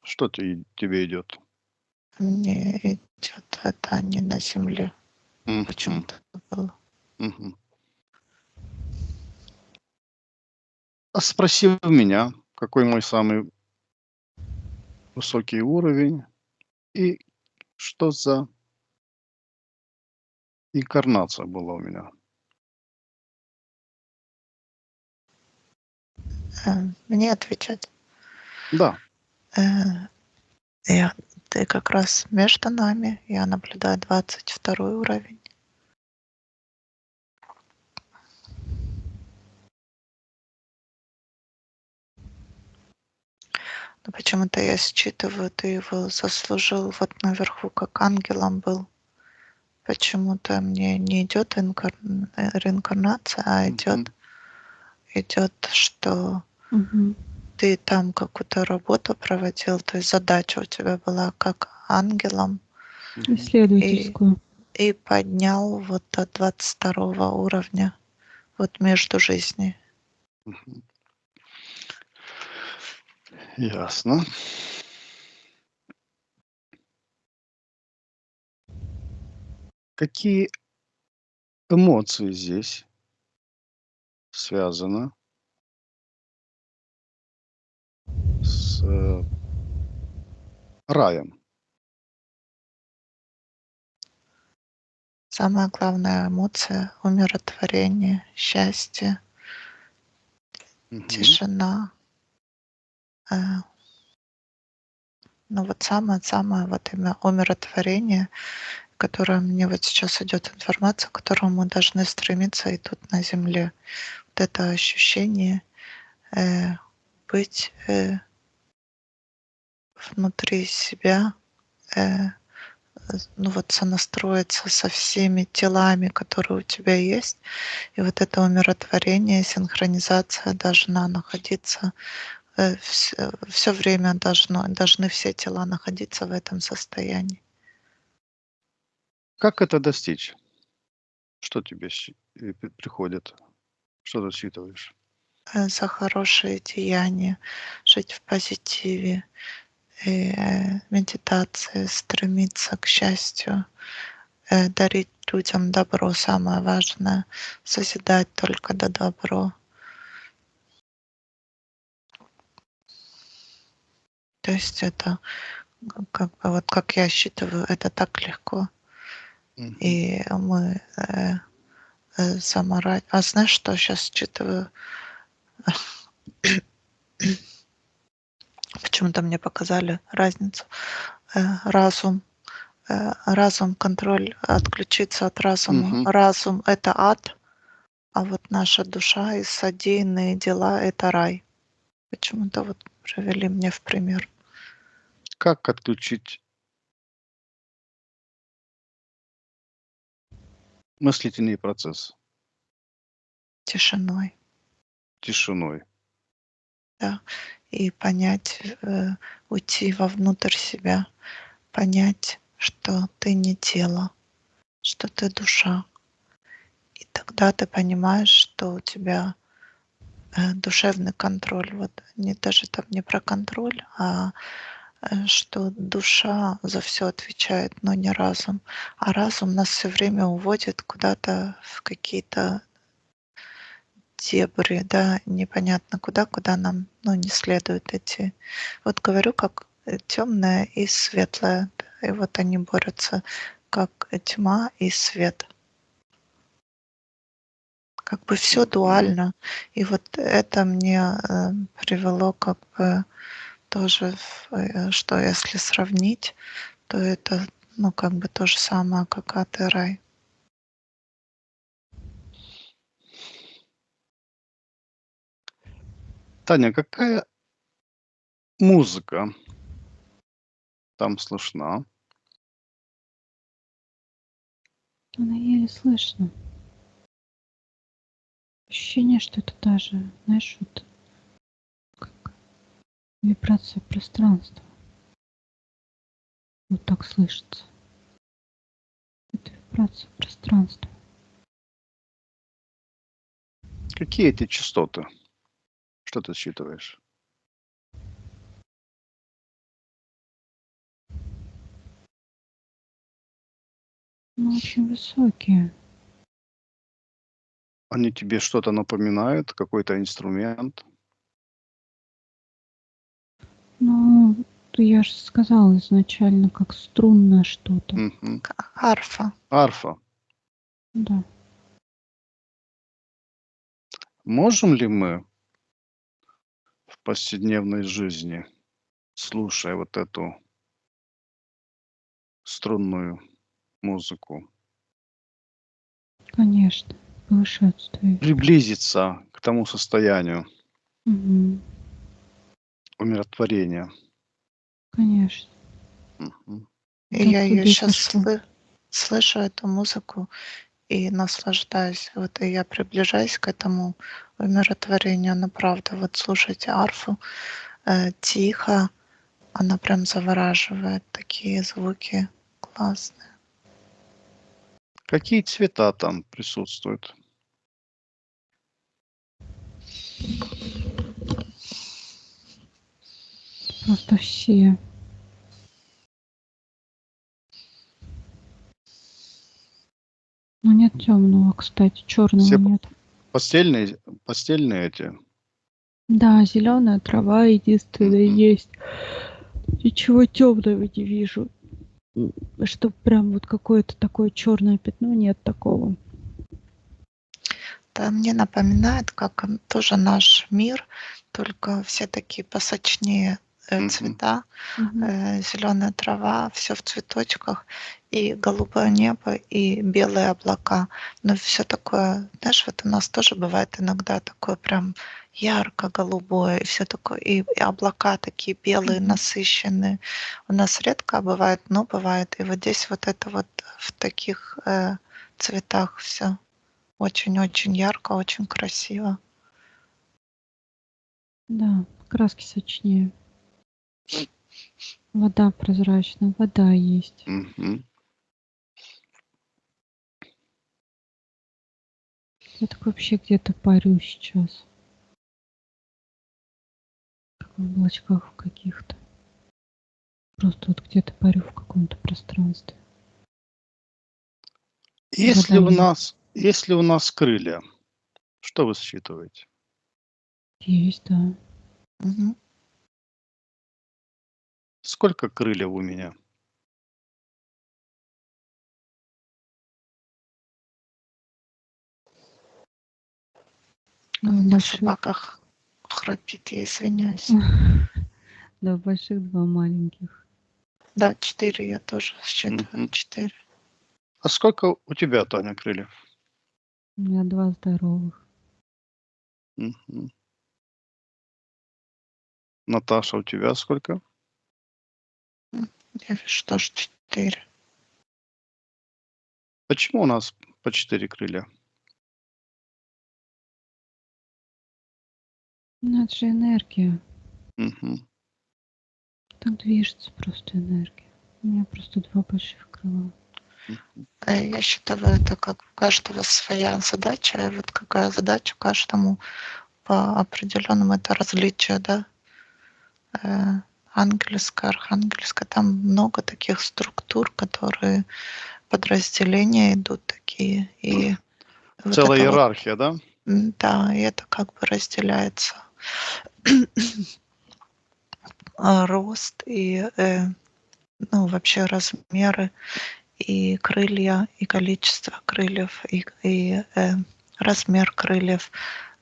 Что тебе идет? Мне идет это не на земле. Мгм. Почему-то было. Мгм. А спроси у меня, какой мой самый высокий уровень и что за инкарнация была у меня. Мне отвечать. Да, Э, я ты как раз между нами. Я наблюдаю 22 уровень. Но почему-то я считываю, ты его заслужил вот наверху, как ангелом был. Почему-то мне не идет реинкарнация, а мгм, идет, что Мгм. ты там какую-то работу проводил, то есть задача у тебя была как ангелом, мгм, и, Исследовательскую. и поднял вот до 22 уровня, вот между жизней. мгм. Ясно. Какие эмоции здесь связаны с раем? Самая главная эмоция — умиротворение, счастье, Мгм, тишина. Э, ну вот самое-самое вот имя умиротворение, которое мне вот сейчас идет информация, к которому мы должны стремиться и тут на Земле. Вот это ощущение э, быть внутри себя, э, ну вот сонастроиться со всеми телами, которые у тебя есть. И вот это умиротворение, синхронизация должна находиться, все время должны все тела находиться в этом состоянии. Как это достичь? Что тебе приходит? Что ты считываешь? За хорошие деяния, жить в позитиве, и, медитации, стремиться к счастью, дарить людям добро, самое важное, созидать только до добро. То есть это как бы вот как я считываю, это так легко. Мгм. И мы заморать. А знаешь, что я сейчас считываю? Почему-то мне показали разницу. Разум, разум, контроль, отключиться от разума. Мгм. Разум — это ад, а вот наша душа и содеянные дела — это рай. Почему-то вот привели мне в пример. Как отключить мыслительный процесс Тишиной, тишиной? да. И понять, уйти вовнутрь себя, понять, что ты не тело, что ты душа. И тогда ты понимаешь, что у тебя душевный контроль. Вот не даже там не про контроль, а что душа за все отвечает, но не разум. А разум нас все время уводит куда-то в какие-то дебри, да, непонятно куда, куда нам, ну, не следует идти. Вот говорю, как темное и светлое, да, и вот они борются, как тьма и свет. Как бы все Мгм. дуально. И вот это мне привело как бы тоже, что если сравнить, то это, ну, как бы то же самое, как ад и рай. Таня, какая музыка там слышна? Она еле слышно. Ощущение, что это даже, знаешь, вот как вибрация пространства. Вот так слышится. Это вибрация пространства. Какие эти частоты? Что ты считываешь? Ну, очень высокие. Они тебе что-то напоминают, какой-то инструмент? Ну, я же сказала изначально, как струнное что-то. Мгм. Арфа. Арфа. Да. Можем ли мы в повседневной жизни, слушая вот эту струнную музыку, Конечно, повышаются твои. приблизиться к тому состоянию Мгм. умиротворения? Конечно. Мгм. И Это я ее оттуда и сейчас пошло. слышу, эту музыку, и наслаждаюсь. Вот и я приближаюсь к этому умиротворению. Но правда, вот слушайте арфу, тихо, она прям завораживает. Такие звуки классные. Какие цвета там присутствуют? Просто все. Ну, нет темного, кстати, черного Все нет. постельные эти? Да, зеленая трава единственная Мгм. есть. Ничего темного не вижу. Чтоб прям вот какое-то такое черное пятно, нет такого. Да, мне напоминает, как тоже наш мир, только все такие посочнее Мгм. цвета, Мгм. зеленая трава, все в цветочках, и голубое небо, и белые облака. Но все такое, знаешь, вот у нас тоже бывает иногда такое прям ярко-голубое, и все такое, и облака такие белые, Мгм. насыщенные. У нас редко бывает, но бывает. И вот здесь вот это вот в таких цветах все. Очень-очень ярко, очень красиво. Да, краски сочнее. Вода прозрачная, вода есть. Мгм. Я так вообще где-то парю сейчас. Как в облачках в каких-то. Просто вот где-то парю в каком-то пространстве. Вода есть. Если у нас крылья, что вы считываете? Есть, да. Мгм. Сколько крыльев у меня? У Ну, меня больших. собака храпит, я извиняюсь. Два больших, два маленьких. Да, 4 я тоже считаю. Мгм. 4. А сколько у тебя, Таня, крыльев? У меня два здоровых. Мгм. Наташа, у тебя сколько? Я вижу тоже 4. Почему у нас по 4 крылья? Ну, это же энергия. Мгм. Так движется просто энергия. У меня просто два больших крыла. Мгм. Я считаю, это как у каждого своя задача. И вот какая задача каждому по определенному это различие, да, ангельское, архангельское. Там много таких структур, которые подразделения идут такие. И вот Целая это вот, иерархия, да? да, и это как бы разделяется рост и, ну, вообще размеры и крылья, и количество крыльев, и размер крыльев.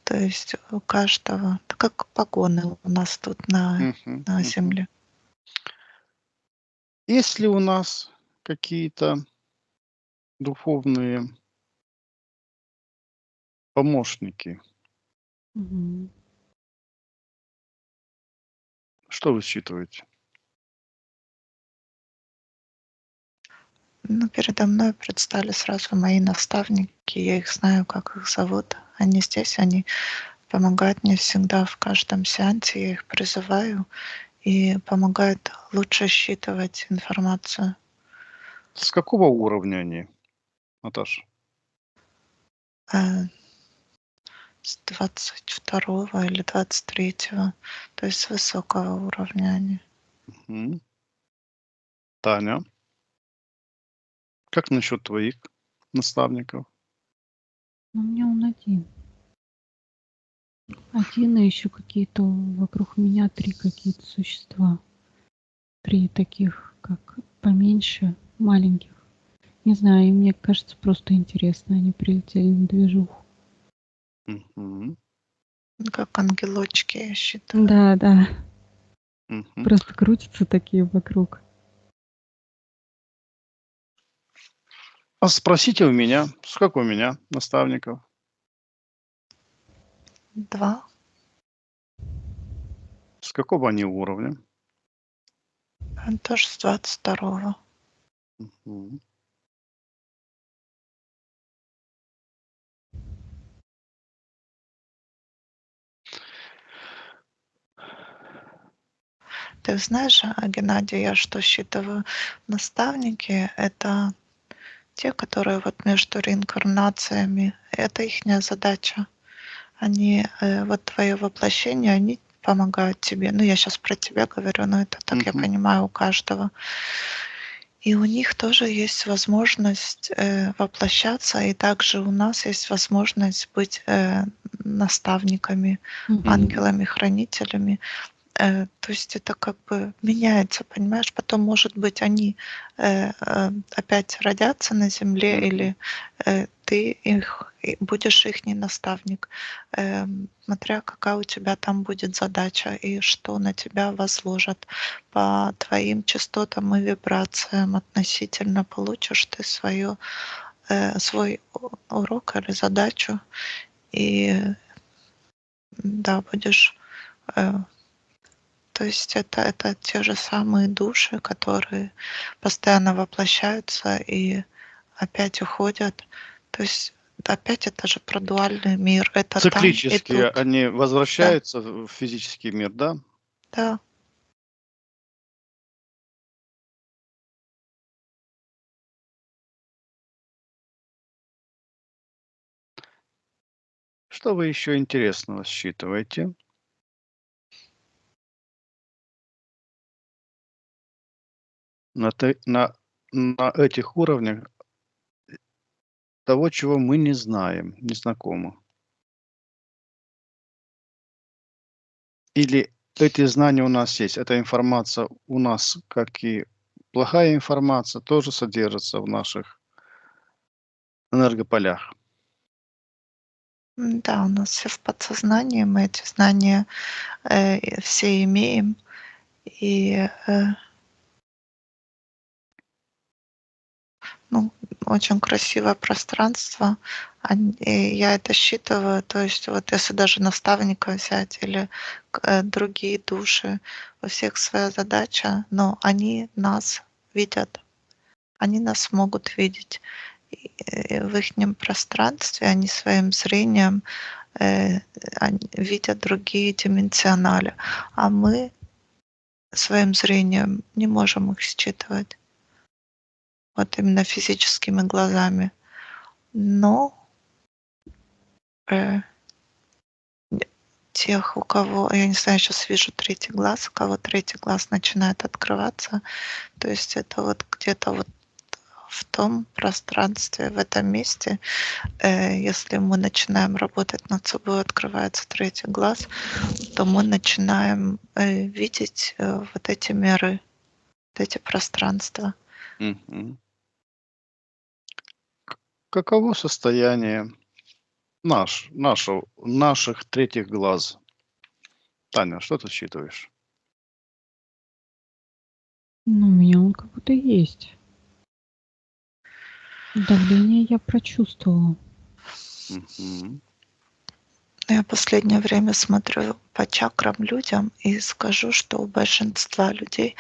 То есть у каждого, это как погоны у нас тут Мгм. на Мгм. земле. Есть ли у нас какие-то духовные помощники? Мгм. Что вы считываете? Ну, передо мной предстали сразу мои наставники, я их знаю, как их зовут. Они здесь, они помогают мне всегда в каждом сеансе, я их призываю и помогают лучше считывать информацию. С какого уровня они, Наташа? Э, с 22 или 23, то есть с высокого уровня они. Мгм. Таня, как насчет твоих наставников? Ну, у меня он один. Один, и еще какие-то вокруг меня три какие-то существа. Три таких, как поменьше, маленьких. Не знаю, и мне кажется, просто интересно. Они прилетели на движуху. Мгм. Ну, как ангелочки, я считаю. Да, да. Мгм. Просто крутятся такие вокруг. А спросите у меня, сколько у меня наставников? 2. С какого они уровня? Тоже с 22. Мгм. Ты знаешь, Геннадий, я что считаю, наставники — это те, которые вот между реинкарнациями, это ихняя задача. Они, вот твое воплощение, они помогают тебе. Ну, я сейчас про тебя говорю, но это так, я Мгм. понимаю, у каждого. И у них тоже есть возможность, воплощаться, и также у нас есть возможность быть, наставниками, Мгм. ангелами-хранителями. То есть это как бы меняется, понимаешь? Потом, может быть, они, опять родятся на земле Мгм. или, ты их и будешь ихний наставник, смотря какая у тебя там будет задача и что на тебя возложат. По твоим частотам и вибрациям относительно получишь ты свой урок или задачу, и, да, будешь, э то есть это те же самые души, которые постоянно воплощаются и опять уходят. То есть опять это же про дуальный мир. Это там и Циклически тут. они Да, возвращаются в физический мир, да? да. Что вы еще интересного считываете? На этих уровнях того, чего мы не знаем, не знакомы. Или эти знания у нас есть. Эта информация у нас, как и плохая информация, тоже содержится в наших энергополях. Да, у нас все в подсознании, мы эти знания все имеем. И ну, очень красивое пространство. И я это считываю. То есть вот если даже наставника взять или другие души, у всех своя задача, но они нас видят, они нас могут видеть. И в их пространстве они своим зрением они видят другие дименsionали, а мы своим зрением не можем их считывать. Вот именно физическими глазами. Но э, тех, у кого, я не знаю, сейчас вижу третий глаз, у кого третий глаз начинает открываться, то есть это вот где-то вот в том пространстве, в этом месте, если мы начинаем работать над собой, открывается третий глаз, то мы начинаем видеть вот эти миры, вот эти пространства. Мгм. Каково состояние наших третьих глаз? Таня, что ты считываешь? Ну, у меня он как будто есть. Давление я прочувствовала. Мгм. Я последнее время смотрю по чакрам людям и скажу, что у большинства людей,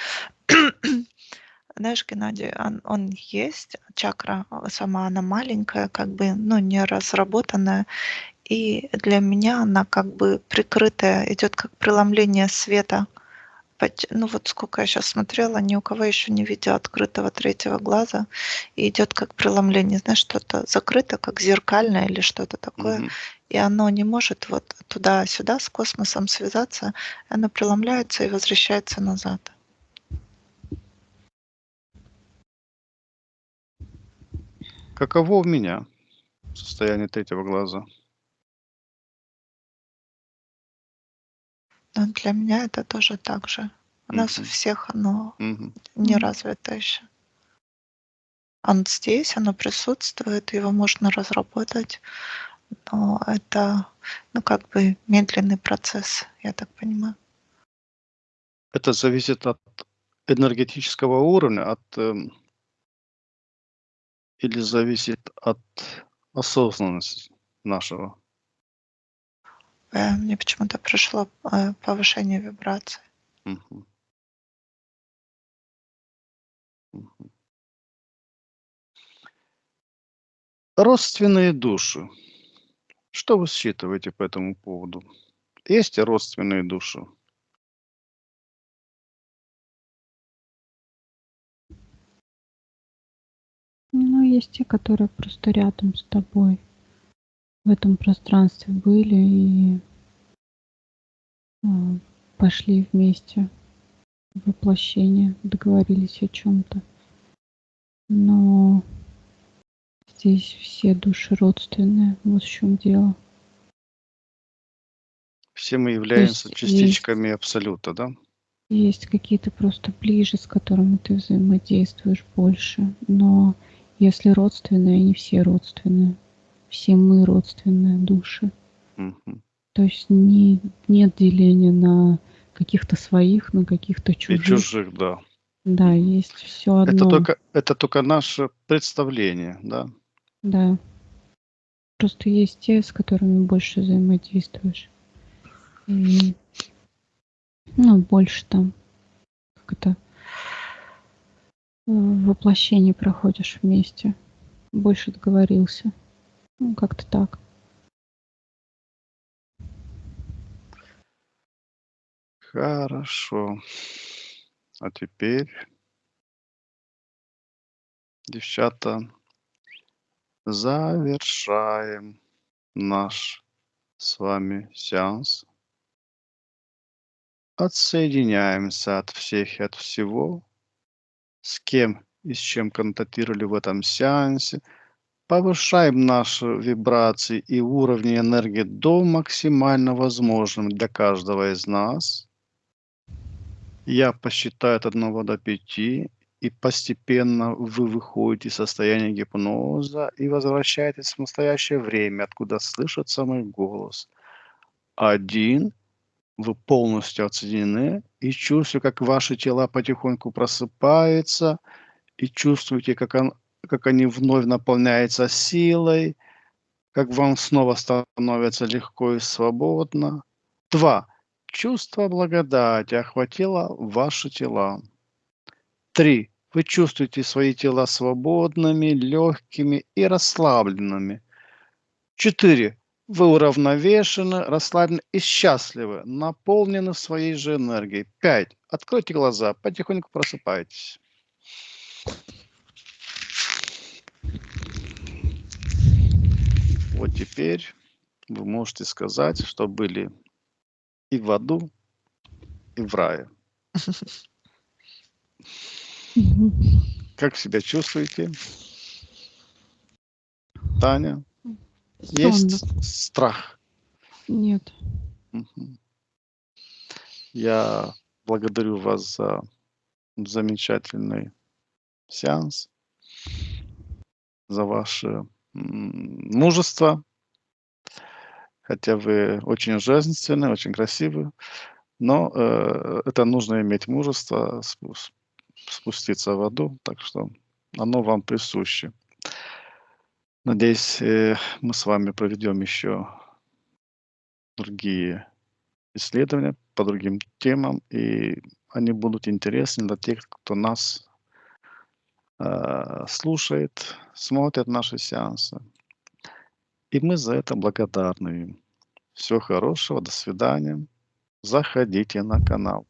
знаешь, Геннадий, он есть, чакра сама она маленькая, как бы, ну, не разработанная, и для меня она как бы прикрытая, идет как преломление света. Ну вот сколько я сейчас смотрела, ни у кого еще не видела открытого третьего глаза, и идет как преломление, знаешь, что-то закрыто, как зеркальное или что-то такое, Мгм. и оно не может вот туда-сюда с космосом связаться, и оно преломляется и возвращается назад. Каково у меня состояние третьего глаза? Но для меня это тоже так же. У нас у Мгм. всех оно Мгм. не развито еще. Он здесь, оно присутствует, его можно разработать, но это, ну, как бы медленный процесс, я так понимаю. Это зависит от энергетического уровня, или зависит от осознанности нашего? Мне почему-то пришло повышение вибраций. Мгм. Мгм. Родственные души. Что вы считываете по этому поводу? Есть родственные души? Ну, есть те, которые просто рядом с тобой в этом пространстве были и а, пошли вместе в воплощение, договорились о чем-то. Но здесь все души родственные, вот в чем дело. Все мы То являемся есть частичками абсолюта, да? есть какие-то просто ближе, с которыми ты взаимодействуешь больше. Но если родственные, они все родственные. Все мы родственные души. Мгм. То есть нет деления на каких-то своих, на каких-то И чужих. чужих, да. Да, Мгм. есть все одно. Это только наше представление, да? Да. Просто есть те, с которыми больше взаимодействуешь. И, ну, больше там, как это, воплощение проходишь вместе. Больше договорился. Ну, как-то так. Хорошо. А теперь, девчата, завершаем наш с вами сеанс. Отсоединяемся от всех и от всего, с кем и с чем контактировали в этом сеансе. Повышаем наши вибрации и уровни энергии до максимально возможным для каждого из нас. Я посчитаю от 1 до 5, и постепенно вы выходите из состояния гипноза и возвращаетесь в настоящее время, откуда слышится мой голос. 1. Вы полностью отсоединены и чувствуете, как ваши тела потихоньку просыпаются, и чувствуете, как они вновь наполняются силой, как вам снова становится легко и свободно. 2. Чувство благодати охватило ваши тела. 3. Вы чувствуете свои тела свободными, легкими и расслабленными. 4. Вы уравновешены, расслаблены и счастливы, наполнены своей же энергией. 5. Откройте глаза, потихоньку просыпайтесь. Вот теперь вы можете сказать, что были и в аду, и в рае. Мгм. Как себя чувствуете, Таня? Сонно. Есть страх? Нет. Мгм. Я благодарю вас за замечательный сеанс, за ваше мужество, хотя вы очень женственны, очень красивы, но это нужно иметь мужество спуститься в аду, так что оно вам присуще. Надеюсь, мы с вами проведем еще другие исследования по другим темам, и они будут интересны для тех, кто нас слушает, смотрит наши сеансы. И мы за это благодарны им. Всего хорошего, до свидания. Заходите на канал.